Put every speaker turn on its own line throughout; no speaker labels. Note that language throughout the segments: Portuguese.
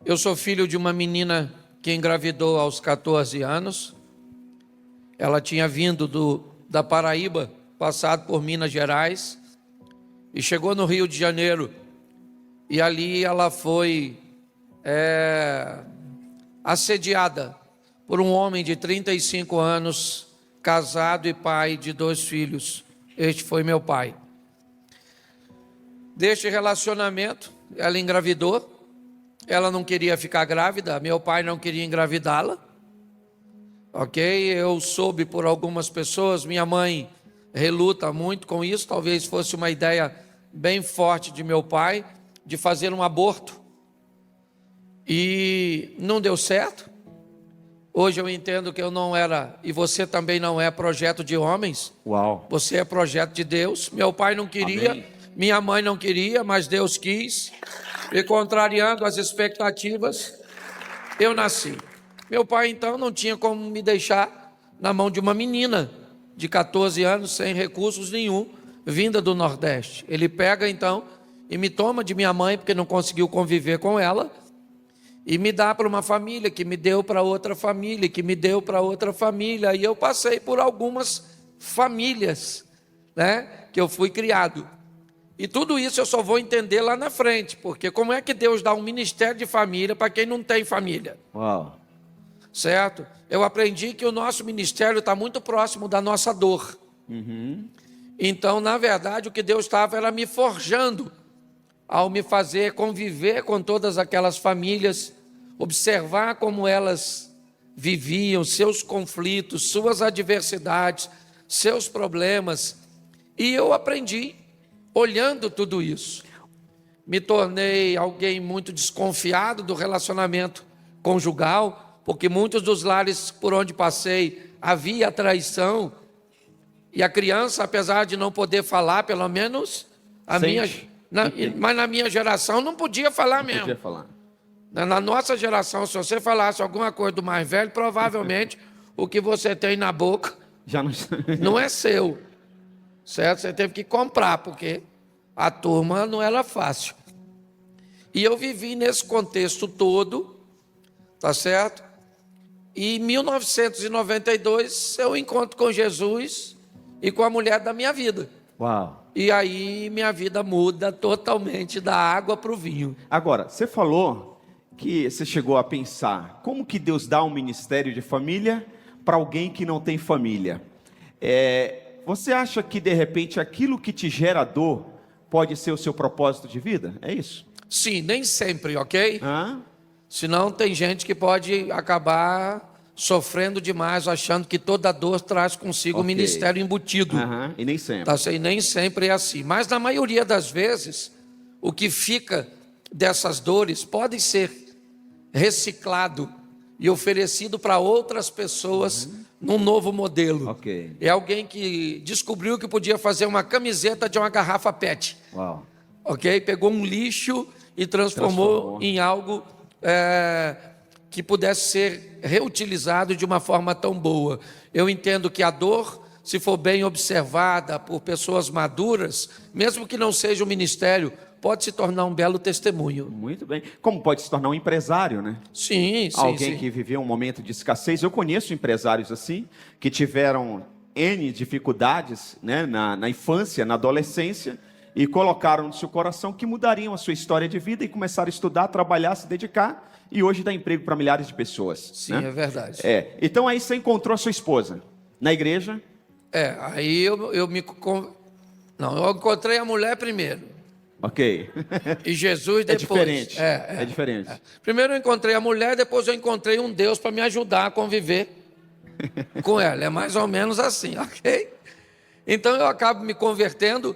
Eu sou filho de uma menina que engravidou aos 14 anos. Ela tinha vindo da Paraíba, passado por Minas Gerais, e chegou no Rio de Janeiro. E ali ela foi assediada por um homem de 35 anos, casado e pai de 2 filhos. Este foi meu pai. Deste relacionamento, ela engravidou. Ela não queria ficar grávida, meu pai não queria engravidá-la. Ok? Eu soube por algumas pessoas, minha mãe reluta muito com isso. Talvez fosse uma ideia bem forte de meu pai, de fazer um aborto. E não deu certo. Hoje eu entendo que eu não era, e você também não é, projeto de homens.
Uau.
Você é projeto de Deus. Meu pai não queria,
Amém.
minha mãe não queria, mas Deus quis. E contrariando as expectativas, eu nasci. Meu pai então não tinha como me deixar na mão de uma menina de 14 anos, sem recursos nenhum, vinda do Nordeste. Ele pega então e me toma de minha mãe, porque não conseguiu conviver com ela, e me dá para uma família, que me deu para outra família, que me deu para outra família. E eu passei por algumas famílias, né, que eu fui criado. E tudo isso eu só vou entender lá na frente, porque como é que Deus dá um ministério de família para quem não tem família?
Uau.
Certo? Eu aprendi que o nosso ministério está muito próximo da nossa dor. Então, na verdade, o que Deus estava era me forjando, ao me fazer conviver com todas aquelas famílias, observar como elas viviam, seus conflitos, suas adversidades, seus problemas. E eu aprendi, olhando tudo isso. Me tornei alguém muito desconfiado do relacionamento conjugal, porque muitos dos lares por onde passei havia traição, e a criança, apesar de não poder falar, pelo menos mas na minha geração não podia falar mesmo.
Podia falar.
Na nossa geração, se você falasse alguma coisa do mais velho, provavelmente o que você tem na boca
Já não...
não é seu, certo? Você teve que comprar, porque a turma não era fácil. E eu vivi nesse contexto todo, tá certo? E em 1992 eu encontro com Jesus e com a mulher da minha vida.
Uau.
E aí minha vida muda totalmente da água para o vinho.
Agora, você falou que você chegou a pensar como que Deus dá um ministério de família para alguém que não tem família. Você acha que, de repente, aquilo que te gera dor pode ser o seu propósito de vida? É isso?
Sim, nem sempre, ok?
Hã?
Senão tem gente que pode acabar sofrendo demais, achando que toda dor traz consigo um ministério embutido.
E nem sempre.
Tá, e nem sempre é assim. Mas na maioria das vezes, o que fica dessas dores pode ser reciclado e oferecido para outras pessoas num novo modelo.
Ok.
É alguém que descobriu que podia fazer uma camiseta de uma garrafa PET.
Uau.
Ok? Pegou um lixo e transformou em algo que pudesse ser reutilizado de uma forma tão boa. Eu entendo que a dor, se for bem observada por pessoas maduras, mesmo que não seja um ministério, pode se tornar um belo testemunho.
Muito bem. Como pode se tornar um empresário, né?
Sim, sim.
Alguém que viveu um momento de escassez. Eu conheço empresários assim, que tiveram N dificuldades, né, na infância, na adolescência, e colocaram no seu coração que mudariam a sua história de vida e começaram a estudar, trabalhar, se dedicar, e hoje dá emprego para milhares de pessoas.
Sim,
né?
é verdade.
Então aí você encontrou a sua esposa na igreja?
Aí eu encontrei a mulher primeiro.
Ok.
E Jesus depois.
Diferente. É diferente.
Primeiro eu encontrei a mulher, depois eu encontrei um Deus para me ajudar a conviver com ela. É mais ou menos assim, ok? Então eu acabo me convertendo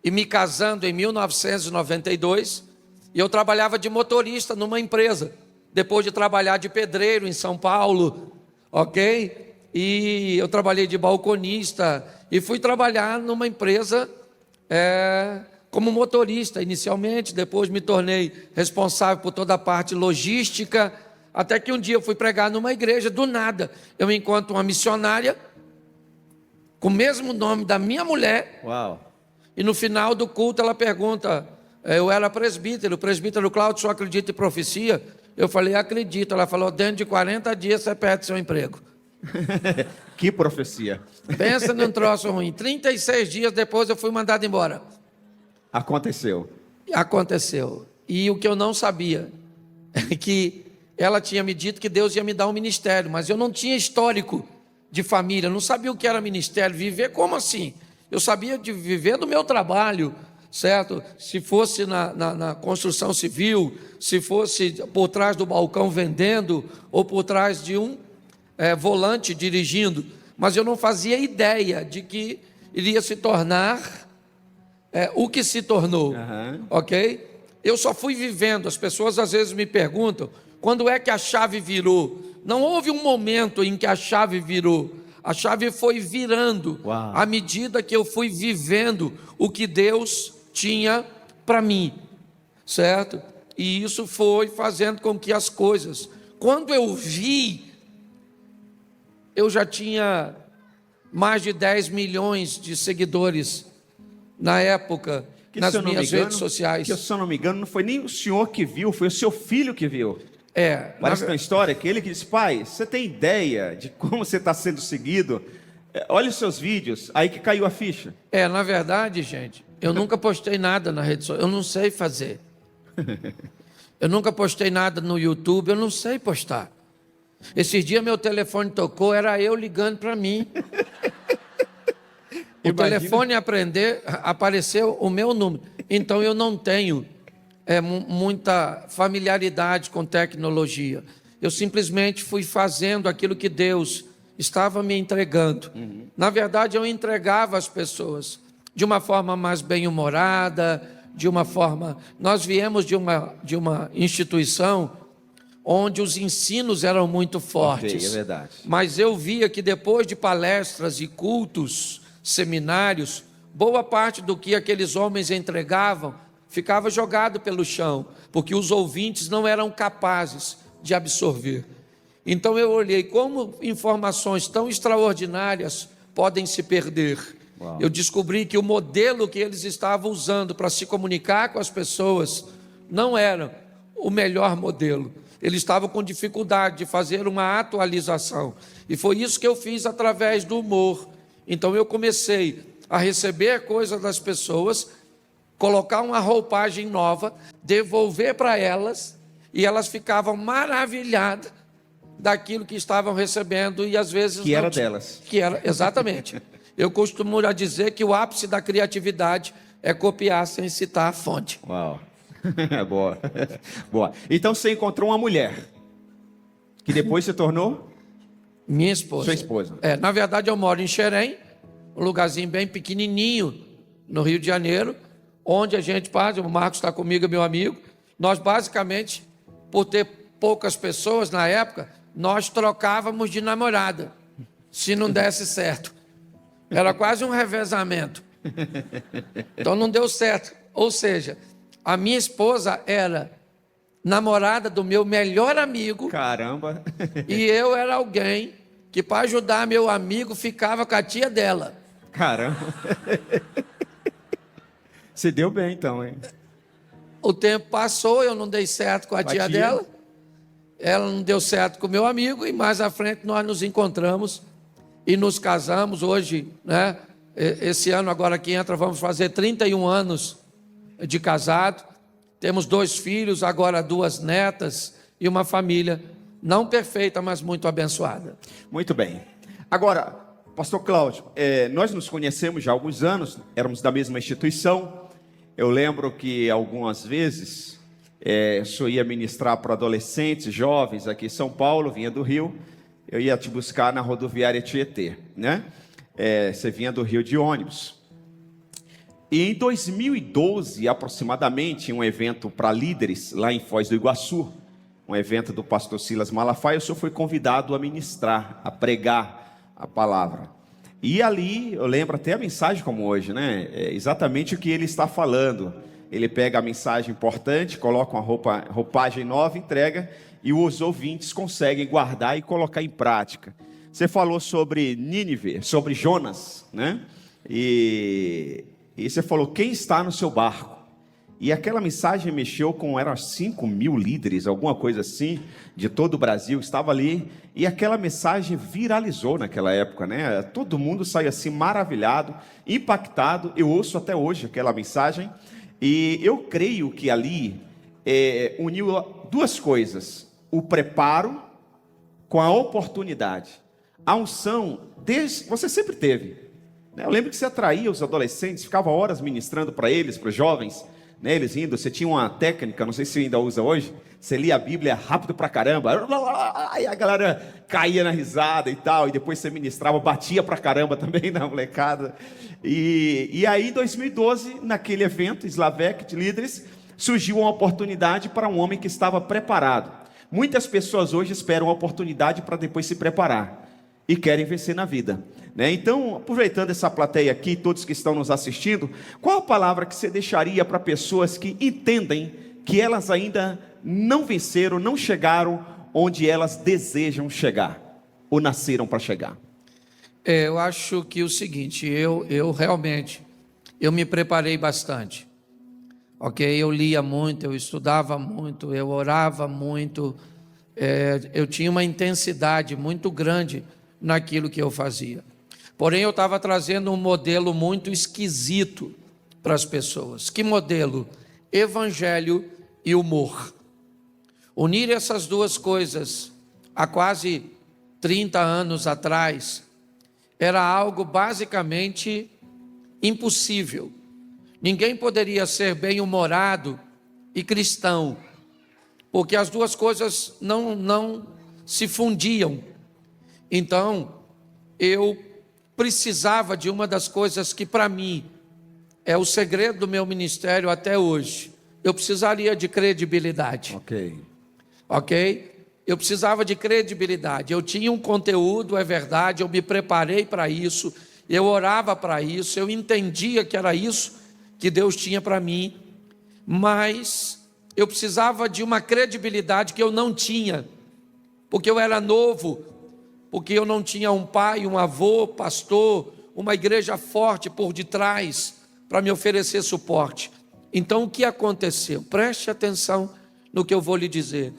e me casando em 1992. E eu trabalhava de motorista numa empresa, depois de trabalhar de pedreiro em São Paulo, ok? E eu trabalhei de balconista e fui trabalhar numa empresa como motorista inicialmente, depois me tornei responsável por toda a parte logística, até que um dia eu fui pregar numa igreja, do nada eu encontro uma missionária com o mesmo nome da minha mulher.
Uau.
E no final do culto ela pergunta, eu era presbítero, o presbítero Cláudio só acredita em profecia. Eu falei, acredito. Ela falou, dentro de 40 dias você perde seu emprego.
Que profecia.
Pensa num troço ruim. 36 dias depois eu fui mandado embora.
Aconteceu.
Aconteceu. E o que eu não sabia é que ela tinha me dito que Deus ia me dar um ministério, mas eu não tinha histórico de família, não sabia o que era ministério, viver como assim? Eu sabia de viver do meu trabalho, certo? Se fosse na construção civil, se fosse por trás do balcão vendendo, ou por trás de um volante dirigindo, mas eu não fazia ideia de que iria se tornar o que se tornou, ok? Eu só fui vivendo. As pessoas às vezes me perguntam, quando é que a chave virou? Não houve um momento em que a chave virou. A chave foi virando à medida que eu fui vivendo o que Deus tinha para mim, certo? E isso foi fazendo com que as coisas, quando eu vi, eu já tinha mais de 10 milhões de seguidores na época, nas minhas redes sociais.
Que, se eu não me engano, não foi nem o senhor que viu, foi o seu filho que viu. Parece uma história que ele que disse, pai, você tem ideia de como você está sendo seguido? Olha os seus vídeos, aí que caiu a ficha.
Na verdade, gente, eu nunca postei nada na rede social, eu não sei fazer. Eu nunca postei nada no YouTube, eu não sei postar. Esses dias meu telefone tocou, era eu ligando para mim. O telefone apareceu o meu número. Então eu não tenho muita familiaridade com tecnologia. Eu simplesmente fui fazendo aquilo que Deus estava me entregando. Na verdade, eu entregava às pessoas de uma forma mais bem-humorada, de uma forma... Nós viemos de uma instituição onde os ensinos eram muito fortes.
Okay, é verdade.
Mas eu via que depois de palestras e cultos, seminários, boa parte do que aqueles homens entregavam ficava jogado pelo chão, porque os ouvintes não eram capazes de absorver. Então eu olhei como informações tão extraordinárias podem se perder. Eu descobri que o modelo que eles estavam usando para se comunicar com as pessoas não era o melhor modelo. Eles estavam com dificuldade de fazer uma atualização. E foi isso que eu fiz através do humor. Então eu comecei a receber coisas das pessoas, colocar uma roupagem nova, devolver para elas, e elas ficavam maravilhadas daquilo que estavam recebendo, e às vezes...
Que era delas.
Que era, exatamente. Eu costumo dizer que o ápice da criatividade é copiar sem citar a fonte.
Uau. Boa. Boa. Então você encontrou uma mulher, que depois se tornou...
Minha esposa.
Sua esposa.
Na verdade, eu moro em Xerém, um lugarzinho bem pequenininho, no Rio de Janeiro, onde a gente faz, o Marcos está comigo, meu amigo, nós basicamente, por ter poucas pessoas na época, nós trocávamos de namorada, se não desse certo. Era quase um revezamento. Então não deu certo. Ou seja, a minha esposa era namorada do meu melhor amigo.
Caramba!
E eu era alguém que, para ajudar meu amigo, ficava com a tia dela.
Caramba! Você deu bem então, hein?
O tempo passou, eu não dei certo com a tia dela, ela não deu certo com o meu amigo, e mais à frente nós nos encontramos e nos casamos. Hoje, né? Esse ano agora que entra, vamos fazer 31 anos de casado. Temos 2 filhos, agora 2 netas e uma família não perfeita, mas muito abençoada.
Muito bem. Agora, pastor Cláudio, nós nos conhecemos já há alguns anos, éramos da mesma instituição. Eu lembro que algumas vezes o senhor ia ministrar para adolescentes, jovens aqui em São Paulo, vinha do Rio, eu ia te buscar na rodoviária Tietê, né? Você vinha do Rio de ônibus. E em 2012, aproximadamente, um evento para líderes lá em Foz do Iguaçu, um evento do pastor Silas Malafaia, o senhor foi convidado a ministrar, a pregar a palavra. E ali, eu lembro até a mensagem como hoje, né? Exatamente o que ele está falando. Ele pega a mensagem importante, coloca uma roupagem nova, entrega, e os ouvintes conseguem guardar e colocar em prática. Você falou sobre Nínive, sobre Jonas, né? E você falou, quem está no seu barco? E aquela mensagem mexeu com, eram 5.000 líderes, alguma coisa assim, de todo o Brasil, estava ali. E aquela mensagem viralizou naquela época, né? Todo mundo saiu assim maravilhado, impactado. Eu ouço até hoje aquela mensagem. E eu creio que ali uniu duas coisas: o preparo com a oportunidade. A unção, você sempre teve, né? Eu lembro que você atraía os adolescentes, ficava horas ministrando para eles, para os jovens, né? Eles indo, você tinha uma técnica, não sei se você ainda usa hoje, você lia a Bíblia rápido pra caramba, e a galera caía na risada e tal, e depois você ministrava, batia pra caramba também na molecada. E aí, em 2012, naquele evento, Slavec de líderes, surgiu uma oportunidade para um homem que estava preparado. Muitas pessoas hoje esperam a oportunidade para depois se preparar e querem vencer na vida, né? Então, aproveitando essa plateia aqui, todos que estão nos assistindo, qual a palavra que você deixaria para pessoas que entendem que elas ainda não venceram, não chegaram onde elas desejam chegar, ou nasceram para chegar?
Eu acho que o seguinte, eu realmente, eu me preparei bastante, ok? Eu lia muito, eu estudava muito, eu orava muito, eu tinha uma intensidade muito grande naquilo que eu fazia. Porém, eu estava trazendo um modelo muito esquisito para as pessoas. Que modelo? Evangelho e humor. Unir essas duas coisas há quase 30 anos atrás era algo basicamente impossível. Ninguém poderia ser bem-humorado e cristão, porque as duas coisas não se fundiam. Então, eu precisava de uma das coisas que para mim é o segredo do meu ministério até hoje. Eu precisaria de credibilidade. Ok? Eu precisava de credibilidade. Eu tinha um conteúdo, é verdade, eu me preparei para isso, eu orava para isso, eu entendia que era isso que Deus tinha para mim, mas eu precisava de uma credibilidade que eu não tinha, porque eu era novo, porque eu não tinha um pai, um avô, pastor, uma igreja forte por detrás para me oferecer suporte. Então o que aconteceu? Preste atenção no que eu vou lhe dizer.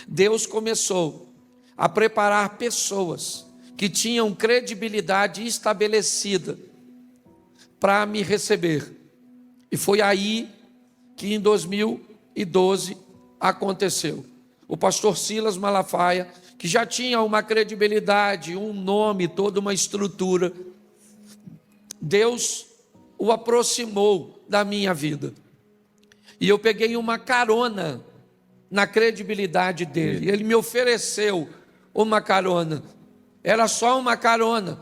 Deus começou a preparar pessoas que tinham credibilidade estabelecida para me receber. E foi aí que em 2012 aconteceu. O pastor Silas Malafaia, que já tinha uma credibilidade, um nome, toda uma estrutura, Deus o aproximou da minha vida. E eu peguei uma carona na credibilidade dele. Ele me ofereceu uma carona. Era só uma carona,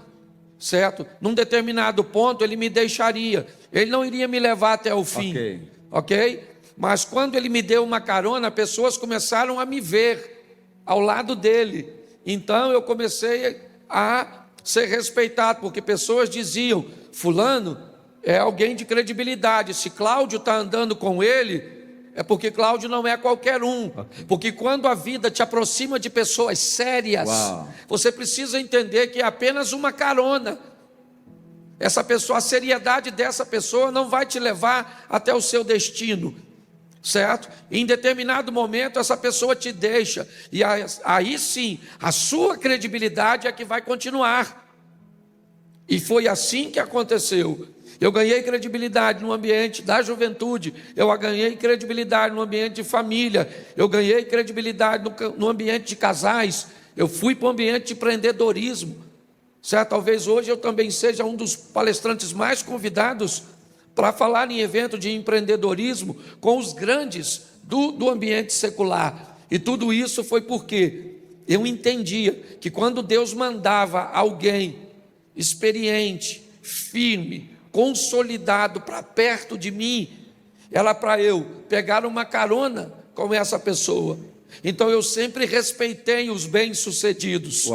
certo? Num determinado ponto ele me deixaria. Ele não iria me levar até o fim, ok? Mas quando ele me deu uma carona, pessoas começaram a me ver ao lado dele. Então eu comecei a ser respeitado, porque pessoas diziam: fulano é alguém de credibilidade, se Cláudio está andando com ele, é porque Cláudio não é qualquer um. Porque quando a vida te aproxima de pessoas sérias, você precisa entender que é apenas uma carona. Essa pessoa, a seriedade dessa pessoa não vai te levar até o seu destino, certo? Em determinado momento essa pessoa te deixa, e aí sim, a sua credibilidade é que vai continuar. E foi assim que aconteceu. Eu ganhei credibilidade no ambiente da juventude, eu ganhei credibilidade no ambiente de família, eu ganhei credibilidade no ambiente de casais, eu fui para o ambiente de empreendedorismo, certo? Talvez hoje eu também seja um dos palestrantes mais convidados para falar em evento de empreendedorismo com os grandes do ambiente secular. E tudo isso foi porque eu entendia que quando Deus mandava alguém experiente, firme, consolidado para perto de mim, era para eu pegar uma carona com essa pessoa. Então eu sempre respeitei os bem-sucedidos.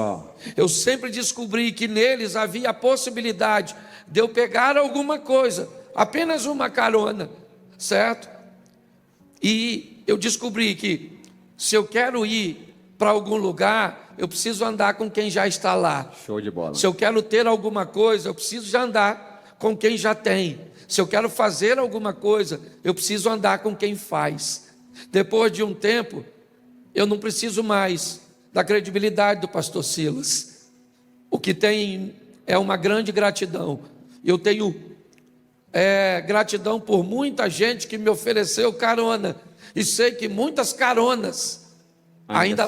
Eu sempre descobri que neles havia a possibilidade de eu pegar alguma coisa, apenas uma carona, certo? E eu descobri que se eu quero ir para algum lugar, eu preciso andar com quem já está lá.
Show de bola.
Se eu quero ter alguma coisa, eu preciso já andar com quem já tem. Se eu quero fazer alguma coisa, eu preciso andar com quem faz. Depois de um tempo, eu não preciso mais da credibilidade do pastor Silas. O que tem é uma grande gratidão. Eu tenho gratidão por muita gente que me ofereceu carona. E sei que muitas caronas ainda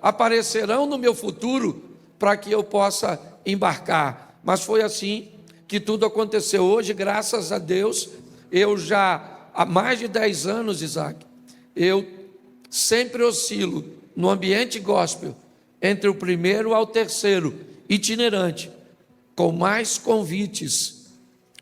aparecerão no meu futuro para que eu possa embarcar. Mas foi assim que tudo aconteceu. Hoje, graças a Deus, eu já há mais de 10 anos, Isaac, eu sempre oscilo no ambiente gospel entre o primeiro ao terceiro itinerante, com mais convites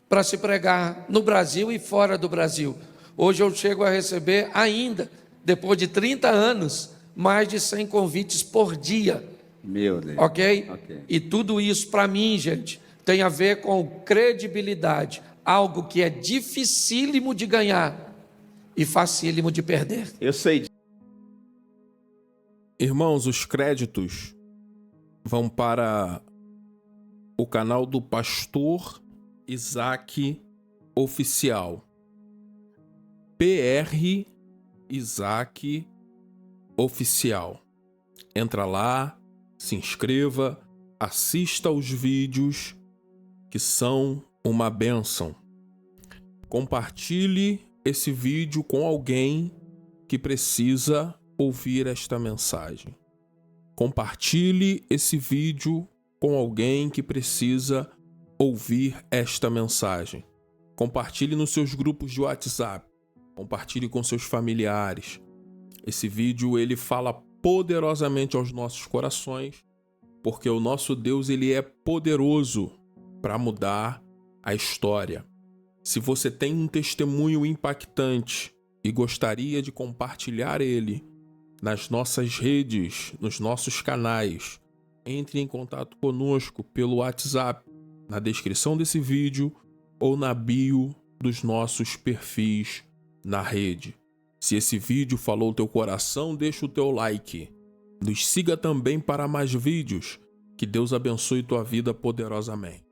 para se pregar no Brasil e fora do Brasil. Hoje eu chego a receber ainda, depois de 30 anos, mais de 100 convites por dia.
Meu Deus.
Ok? E tudo isso para mim, gente, tem a ver com credibilidade, algo que é dificílimo de ganhar e facílimo de perder.
Eu sei.
Irmãos, os créditos vão para o canal do Pastor Isaac Oficial. PR Isaac Oficial. Entra lá, se inscreva, assista aos vídeos que são uma bênção. Compartilhe esse vídeo com alguém que precisa ouvir esta mensagem. Compartilhe esse vídeo com alguém que precisa ouvir esta mensagem. Compartilhe nos seus grupos de WhatsApp. Compartilhe com seus familiares. Esse vídeo ele fala poderosamente aos nossos corações, porque o nosso Deus ele é poderoso para mudar a história. Se você tem um testemunho impactante e gostaria de compartilhar ele nas nossas redes, nos nossos canais, entre em contato conosco pelo WhatsApp, na descrição desse vídeo ou na bio dos nossos perfis na rede. Se esse vídeo falou teu coração, deixa o teu like. Nos siga também para mais vídeos. Que Deus abençoe tua vida poderosamente.